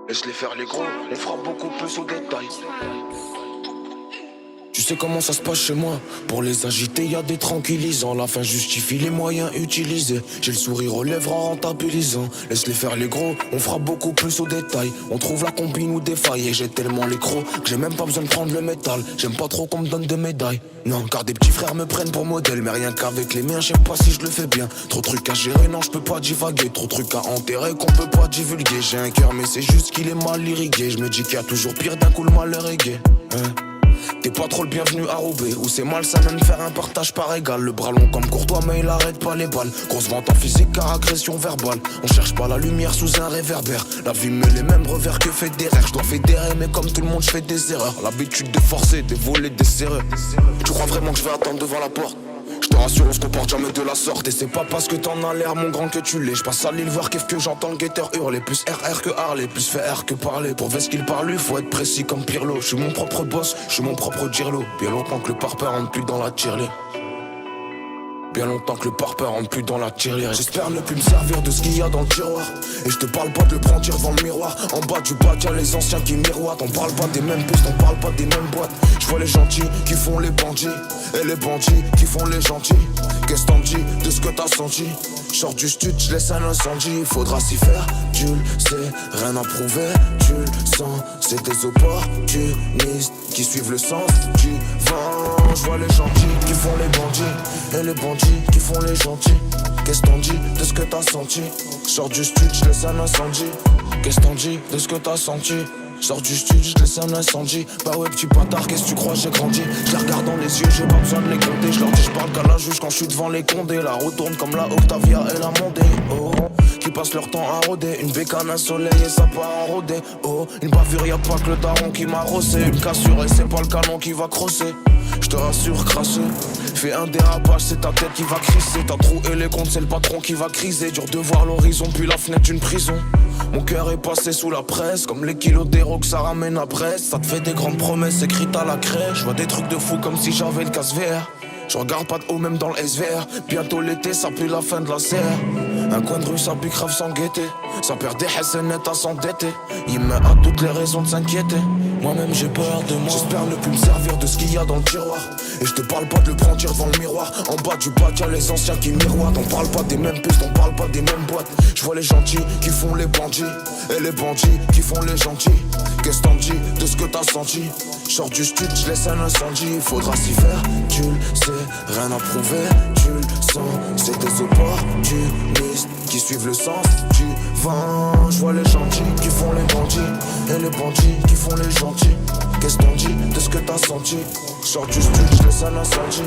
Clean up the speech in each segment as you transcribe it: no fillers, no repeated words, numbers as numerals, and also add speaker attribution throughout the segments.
Speaker 1: Laisse-les faire les gros, on fera beaucoup plus au détail. Tu sais comment ça se passe chez moi. Pour les agiter y'a des tranquillisants. La fin justifie les moyens utilisés. J'ai le sourire aux lèvres en rentabilisant. Laisse-les faire les gros, on fera beaucoup plus au détail. On trouve la combine ou des failles. Et j'ai tellement les crocs que j'ai même pas besoin de prendre le métal. J'aime pas trop qu'on me donne des médailles. Non, car des petits frères me prennent pour modèle. Mais rien qu'avec les miens, je sais pas si je le fais bien. Trop de trucs à gérer, non je peux pas divaguer. Trop de trucs à enterrer qu'on peut pas divulguer. J'ai un cœur mais c'est juste qu'il est mal irrigué. Je me dis qu'il y a toujours pire, d'un coup le malheur est gai. T'es pas trop le bienvenu à Roubaix, où c'est mal ça même faire un partage par égal. Le bras long comme Courtois mais il arrête pas les balles. Grosse vente en physique car agression verbale. On cherche pas la lumière sous un réverbère. La vie me les mêmes revers que fédéraire. Je dois fédérer mais comme tout le monde je fais des erreurs. L'habitude de forcer, de voler, des serreux. Tu crois vraiment que je vais attendre devant la porte? Je te rassure, on se comporte jamais de la sorte. Et c'est pas parce que t'en as l'air mon grand que tu l'es. Je passe à l'île voir qu'est-ce que j'entends le guetteur hurler. Plus RR que Harley, plus faire que parler. Pour ver ce qu'il parle, faut être précis comme Pirlo. Je suis mon propre boss, je suis mon propre Girlo. Bien longtemps que le parpaing rentre plus dans la tirelire. Bien longtemps que le parpaing rentre plus dans la tirelire. J'espère ne plus me servir de ce qu'il y a dans le tiroir. Et je te parle pas de le prendre devant le miroir. En bas du bac y'a les anciens qui miroitent. On parle pas des mêmes pistes, on parle pas des mêmes boîtes. Je vois les gentils qui font les bandits. Et les bandits qui font les gentils. Qu'est-ce t'en dis de ce que t'as senti? Sors du stud, je laisse un incendie. Faudra s'y faire, tu le sais, rien à prouver, tu le sens. C'est des opportunistes qui suivent le sens du vent. Je vois les gentils qui font les bandits. Et les bandits qui font les gentils. Qu'est-ce t'en dis de ce que t'as senti? Sors du stud, je laisse un incendie. Qu'est-ce t'en dis de ce que t'as senti? Sors du studio, je laisse un incendie. Bah ouais petit bâtard, qu'est-ce que tu crois j'ai grandi? Je les regarde dans les yeux, j'ai pas besoin de les compter. Je leur dis je parle qu'à la juge quand je suis devant les condés. La retourne comme la Octavia et la Mondé. Oh, qui passent leur temps à rôder. Une bécane, un soleil et ça part en rôder. Oh, une bavure, y'a pas que le daron qui m'a rossé. Une cassure et c'est pas le canon qui va crosser. Je te rassure, crasseux. Fais un dérapage, c'est ta tête qui va crisser. T'as troué les comptes, c'est le patron qui va criser. Dur de voir l'horizon, puis la fenêtre d'une prison. Mon cœur est passé sous la presse, comme les kilos d'héros que ça ramène à Brest. Ça te fait des grandes promesses écrites à la craie. Je vois des trucs de fou comme si j'avais le casse VR. Je regarde pas de haut même dans le SVR. Bientôt l'été, ça pue la fin de la serre. Un coin de rue, ça pique grave sans guetter. Ça perd des SNET à s'endetter. Il me a toutes les raisons de s'inquiéter. Moi-même j'ai peur de moi. J'espère ne plus me servir de ce qu'il y a dans le tiroir. Et je te parle pas de le prendre devant le miroir. En bas du bac y'a les anciens qui miroitent. On parle pas des mêmes pistes, on parle pas des mêmes boîtes. Je vois les gentils qui font les bandits. Et les bandits qui font les gentils. Qu'est-ce t'en dis de ce que t'as senti? Sors du stud, je laisse un incendie. Faudra s'y faire, tu le sais, rien à prouver, tu le sens. C'est des opportunistes qui suivent le sens du vent. Je vois les gentils qui font les bandits. Et les bandits qui font les gentils. Qu'est-ce t'en dis de ce que t'as senti? Sors du stud, je laisse un incendie.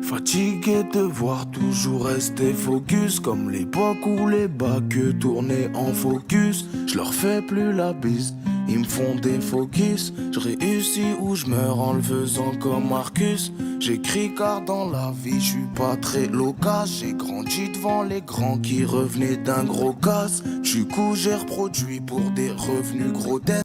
Speaker 1: Fatigué de voir toujours rester focus. Comme l'époque où les bacs tournaient en focus. Je leur fais plus la bise, ils me font des focus. Je réussis ou je meurs en le faisant comme Marcus. J'écris car dans la vie je suis pas très loquace. J'ai grandi devant les grands qui revenaient d'un gros casse. Du coup j'ai reproduit pour des revenus gros dettes.